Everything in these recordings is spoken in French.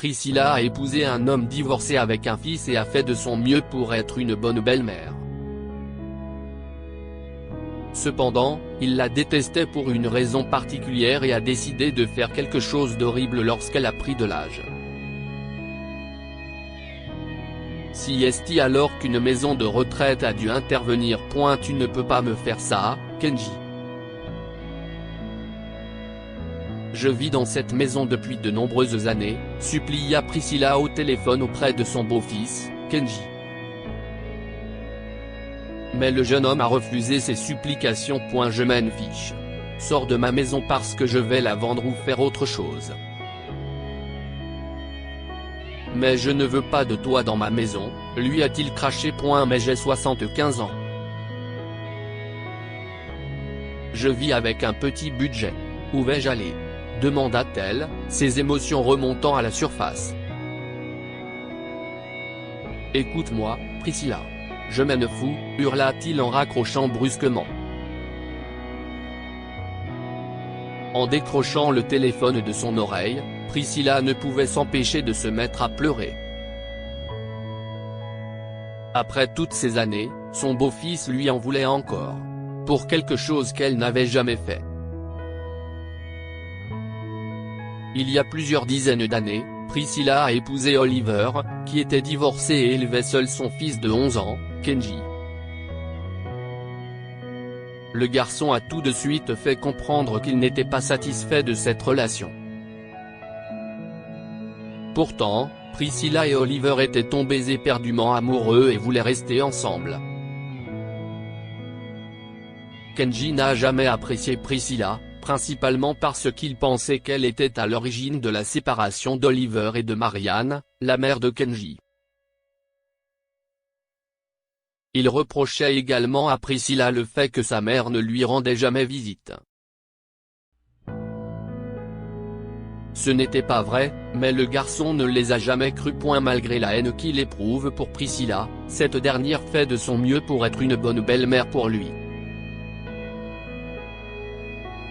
Priscilla a épousé un homme divorcé avec un fils et a fait de son mieux pour être une bonne belle-mère. Cependant, il la détestait pour une raison particulière et a décidé de faire quelque chose d'horrible lorsqu'elle a pris de l'âge. Si est alors qu'une maison de retraite a dû intervenir. Tu ne peux pas me faire ça, Kenji. Je vis dans cette maison depuis de nombreuses années, supplia Priscilla au téléphone auprès de son beau-fils, Kenji. Mais le jeune homme a refusé ses supplications. Je m'en fiche. Sors de ma maison parce que je vais la vendre ou faire autre chose. Mais je ne veux pas de toi dans ma maison, lui a-t-il craché. Mais j'ai 75 ans. Je vis avec un petit budget. Où vais-je aller ? Demanda-t-elle, ses émotions remontant à la surface. Écoute-moi, Priscilla. Je m'en fous, hurla-t-il en raccrochant brusquement. En décrochant le téléphone de son oreille, Priscilla ne pouvait s'empêcher de se mettre à pleurer. Après toutes ces années, son beau-fils lui en voulait encore. Pour quelque chose qu'elle n'avait jamais fait. Il y a plusieurs dizaines d'années, Priscilla a épousé Oliver, qui était divorcé et élevait seul son fils de 11 ans, Kenji. Le garçon a tout de suite fait comprendre qu'il n'était pas satisfait de cette relation. Pourtant, Priscilla et Oliver étaient tombés éperdument amoureux et voulaient rester ensemble. Kenji n'a jamais apprécié Priscilla, principalement parce qu'il pensait qu'elle était à l'origine de la séparation d'Oliver et de Marianne, la mère de Kenji. Il reprochait également à Priscilla le fait que sa mère ne lui rendait jamais visite. Ce n'était pas vrai, mais le garçon ne les a jamais crus. Malgré la haine qu'il éprouve pour Priscilla, cette dernière fait de son mieux pour être une bonne belle-mère pour lui.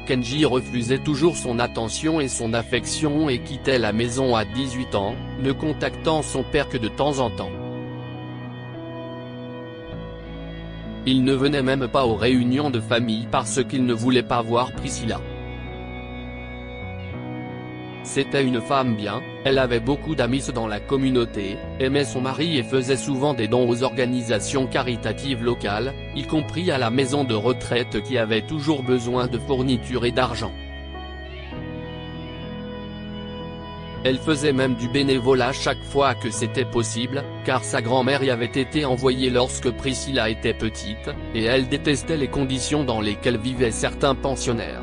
Kenji refusait toujours son attention et son affection et quittait la maison à 18 ans, ne contactant son père que de temps en temps. Il ne venait même pas aux réunions de famille parce qu'il ne voulait pas voir Priscilla. C'était une femme bien, elle avait beaucoup d'amis dans la communauté, aimait son mari et faisait souvent des dons aux organisations caritatives locales, y compris à la maison de retraite qui avait toujours besoin de fournitures et d'argent. Elle faisait même du bénévolat chaque fois que c'était possible, car sa grand-mère y avait été envoyée lorsque Priscilla était petite, et elle détestait les conditions dans lesquelles vivaient certains pensionnaires.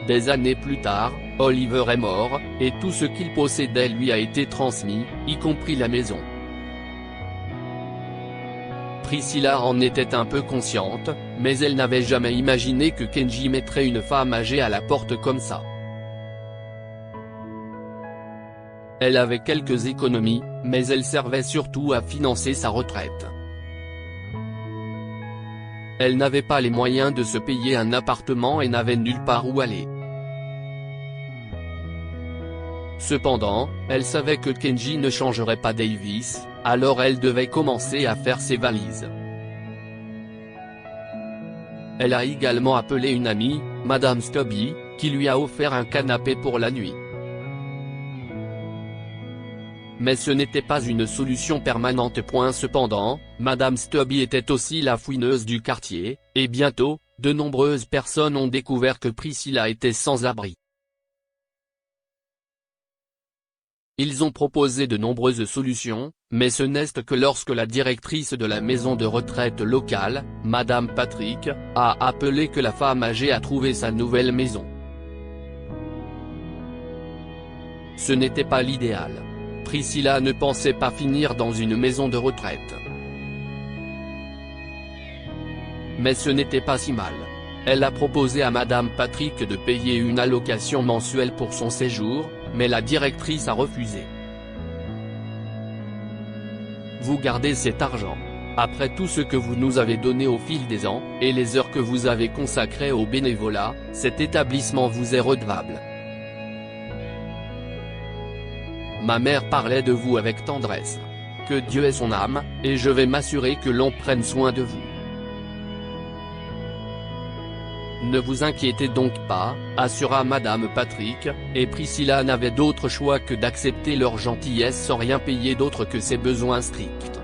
Des années plus tard, Oliver est mort, et tout ce qu'il possédait lui a été transmis, y compris la maison. Priscilla en était un peu consciente, mais elle n'avait jamais imaginé que Kenji mettrait une femme âgée à la porte comme ça. Elle avait quelques économies, mais elles servaient surtout à financer sa retraite. Elle n'avait pas les moyens de se payer un appartement et n'avait nulle part où aller. Cependant, elle savait que Kenji ne changerait pas Davis, alors elle devait commencer à faire ses valises. Elle a également appelé une amie, Madame Stubby, qui lui a offert un canapé pour la nuit. Mais ce n'était pas une solution permanente. Cependant, Madame Stubby était aussi la fouineuse du quartier, et bientôt, de nombreuses personnes ont découvert que Priscilla était sans abri. Ils ont proposé de nombreuses solutions, mais ce n'est que lorsque la directrice de la maison de retraite locale, Madame Patrick, a appelé que la femme âgée a trouvé sa nouvelle maison. Ce n'était pas l'idéal. Priscilla ne pensait pas finir dans une maison de retraite. Mais ce n'était pas si mal. Elle a proposé à Madame Patrick de payer une allocation mensuelle pour son séjour, mais la directrice a refusé. Vous gardez cet argent. Après tout ce que vous nous avez donné au fil des ans, et les heures que vous avez consacrées au bénévolat, cet établissement vous est redevable. ma mère parlait de vous avec tendresse. Que Dieu ait son âme, et je vais m'assurer que l'on prenne soin de vous. Ne vous inquiétez donc pas, assura Madame Patrick, et Priscilla n'avait d'autre choix que d'accepter leur gentillesse sans rien payer d'autre que ses besoins stricts.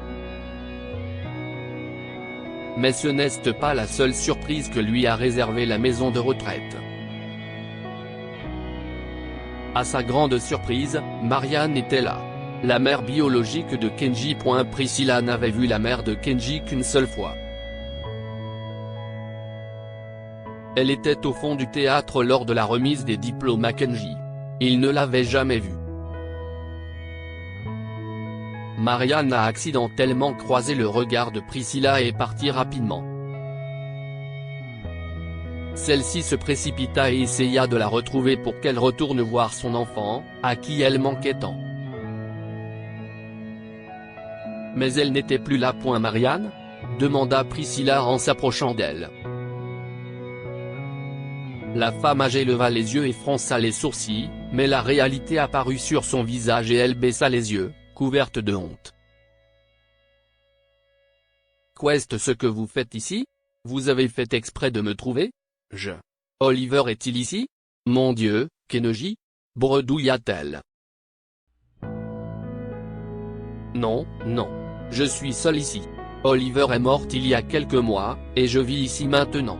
Mais ce n'est pas la seule surprise que lui a réservée la maison de retraite. À sa grande surprise, Marianne était là. La mère biologique de Kenji. Priscilla n'avait vu la mère de Kenji qu'une seule fois. Elle était au fond du théâtre lors de la remise des diplômes à Kenji. Il ne l'avait jamais vue. Marianne a accidentellement croisé le regard de Priscilla et est partie rapidement. Celle-ci se précipita et essaya de la retrouver pour qu'elle retourne voir son enfant, à qui elle manquait tant. Mais elle n'était plus là. Marianne ? demanda Priscilla en s'approchant d'elle. La femme âgée leva les yeux et fronça les sourcils, mais la réalité apparut sur son visage et elle baissa les yeux, couverte de honte. Qu'est-ce ce que vous faites ici ? Vous avez fait exprès de me trouver ? Oliver est-il ici ? Mon Dieu, Kenji ? bredouilla-t-elle. Non, non. Je suis seule ici. Oliver est mort il y a quelques mois, et je vis ici maintenant.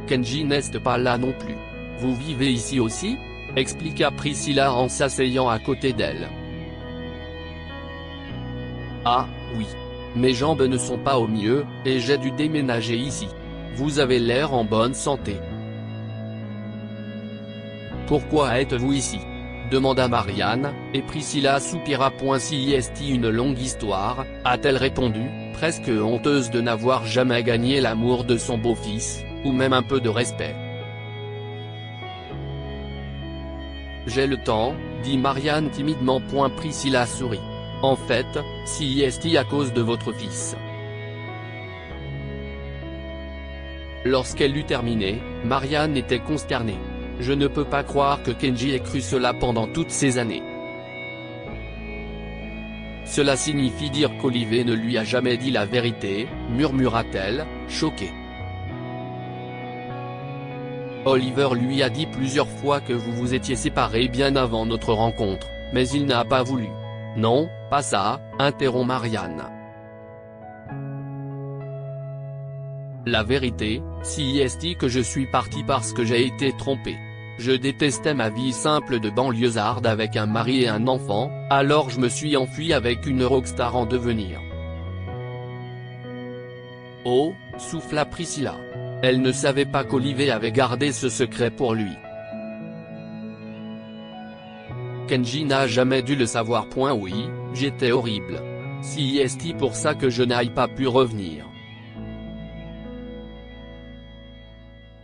Kenji n'est pas là non plus. Vous vivez ici aussi ? expliqua Priscilla en s'asseyant à côté d'elle. Ah, oui. Mes jambes ne sont pas au mieux, et j'ai dû déménager ici. Vous avez l'air en bonne santé. Pourquoi êtes-vous ici ? demanda Marianne, et Priscilla soupira. Si est une longue histoire, a-t-elle répondu, presque honteuse de n'avoir jamais gagné l'amour de son beau-fils, ou même un peu de respect. J'ai le temps, dit Marianne timidement. Priscilla sourit. En fait, si est à cause de votre fils. Lorsqu'elle eut terminé, Marianne était consternée. Je ne peux pas croire que Kenji ait cru cela pendant toutes ces années. Cela signifie dire qu'Oliver ne lui a jamais dit la vérité, murmura-t-elle, choquée. Oliver lui a dit plusieurs fois que vous vous étiez séparés bien avant notre rencontre, mais il n'a pas voulu. Non, pas ça, interrompt Marianne. La vérité, si est que je suis parti parce que j'ai été trompé. Je détestais ma vie simple de banlieusarde avec un mari et un enfant, alors je me suis enfui avec une rockstar en devenir. Oh, souffla Priscilla. Elle ne savait pas qu'Oliver avait gardé ce secret pour lui. Kenji n'a jamais dû le savoir. Oui, j'étais horrible. Si est pour ça que je n'aille pas pu revenir.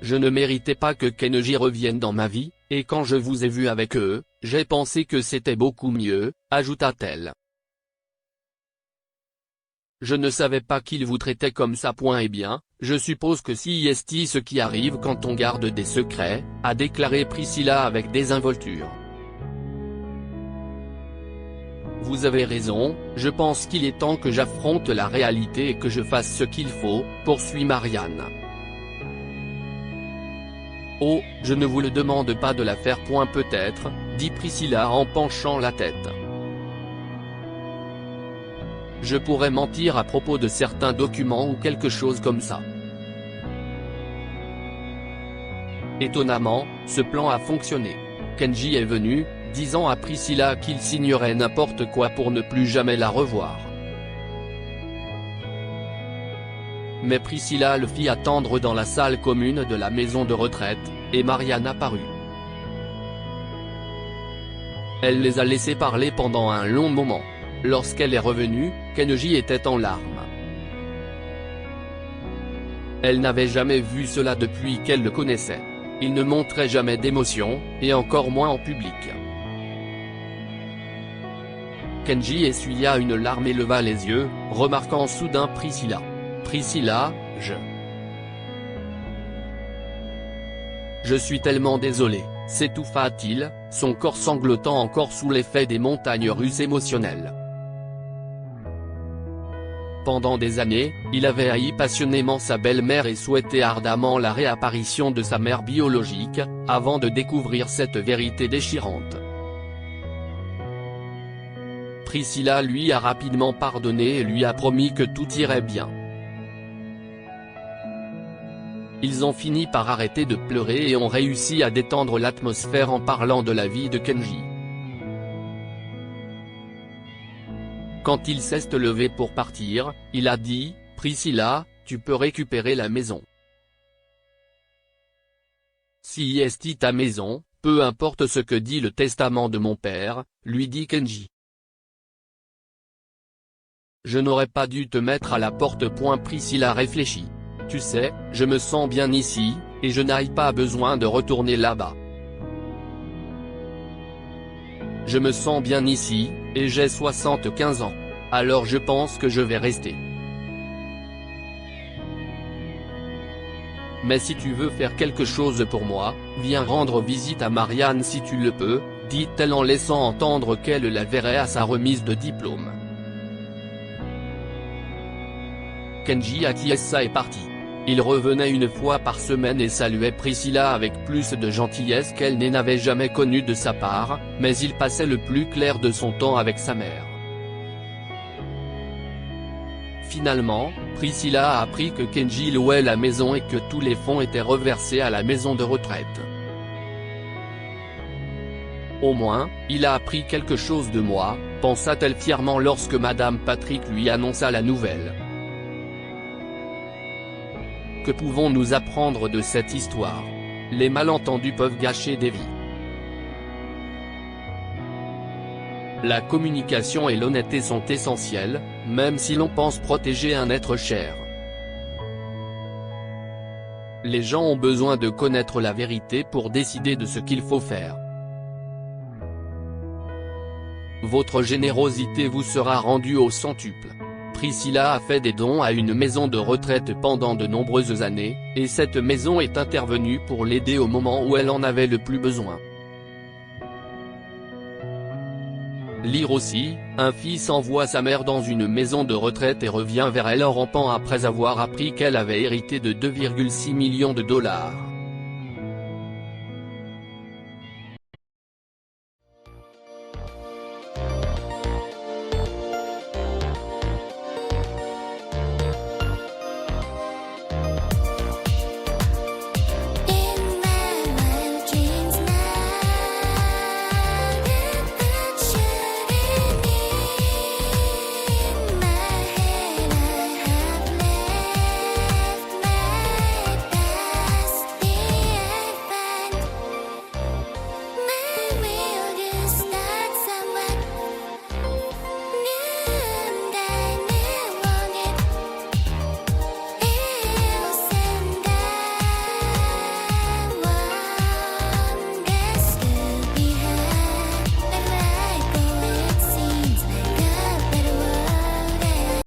Je ne méritais pas que Kenji revienne dans ma vie, et quand je vous ai vu avec eux, j'ai pensé que c'était beaucoup mieux, ajouta-t-elle. Je ne savais pas qu'il vous traitait comme ça. Eh bien, je suppose que si est ce qui arrive quand on garde des secrets, a déclaré Priscilla avec désinvolture. Vous avez raison, je pense qu'il est temps que j'affronte la réalité et que je fasse ce qu'il faut, poursuit Marianne. Oh, je ne vous le demande pas de la faire. Peut-être, dit Priscilla en penchant la tête. Je pourrais mentir à propos de certains documents ou quelque chose comme ça. Étonnamment, ce plan a fonctionné. Kenji est venu, disant à Priscilla qu'il signerait n'importe quoi pour ne plus jamais la revoir. Mais Priscilla le fit attendre dans la salle commune de la maison de retraite, et Marianne apparut. Elle les a laissés parler pendant un long moment. Lorsqu'elle est revenue, Kenji était en larmes. Elle n'avait jamais vu cela depuis qu'elle le connaissait. Il ne montrait jamais d'émotion, et encore moins en public. Kenji essuya une larme et leva les yeux, remarquant soudain Priscilla. Priscilla, je suis tellement désolé, s'étouffa-t-il, son corps sanglotant encore sous l'effet des montagnes russes émotionnelles. Pendant des années, il avait haï passionnément sa belle-mère et souhaitait ardemment la réapparition de sa mère biologique, avant de découvrir cette vérité déchirante. Priscilla lui a rapidement pardonné et lui a promis que tout irait bien. Ils ont fini par arrêter de pleurer et ont réussi à détendre l'atmosphère en parlant de la vie de Kenji. Quand il s'est levé pour partir, il a dit, « Priscilla, tu peux récupérer la maison. Si est ta maison, peu importe ce que dit le testament de mon père, » lui dit Kenji. « Je n'aurais pas dû te mettre à la porte. » Priscilla réfléchit. « Tu sais, je me sens bien ici, et je n'ai pas besoin de retourner là-bas. Je me sens bien ici, et j'ai 75 ans. Alors je pense que je vais rester. Mais si tu veux faire quelque chose pour moi, viens rendre visite à Marianne si tu le peux, » dit-elle en laissant entendre qu'elle la verrait à sa remise de diplôme. Kenji acquiesça et partit. Il revenait une fois par semaine et saluait Priscilla avec plus de gentillesse qu'elle n'avait jamais connue de sa part, mais il passait le plus clair de son temps avec sa mère. Finalement, Priscilla a appris que Kenji louait la maison et que tous les fonds étaient reversés à la maison de retraite. Au moins, il a appris quelque chose de moi, pensa-t-elle fièrement lorsque Madame Patrick lui annonça la nouvelle. Que pouvons-nous apprendre de cette histoire? Les malentendus peuvent gâcher des vies. La communication et l'honnêteté sont essentielles, même si l'on pense protéger un être cher. Les gens ont besoin de connaître la vérité pour décider de ce qu'il faut faire. Votre générosité vous sera rendue au centuple. Priscilla a fait des dons à une maison de retraite pendant de nombreuses années, et cette maison est intervenue pour l'aider au moment où elle en avait le plus besoin. Lire aussi, un fils envoie sa mère dans une maison de retraite et revient vers elle en rampant après avoir appris qu'elle avait hérité de 2,6 millions de dollars.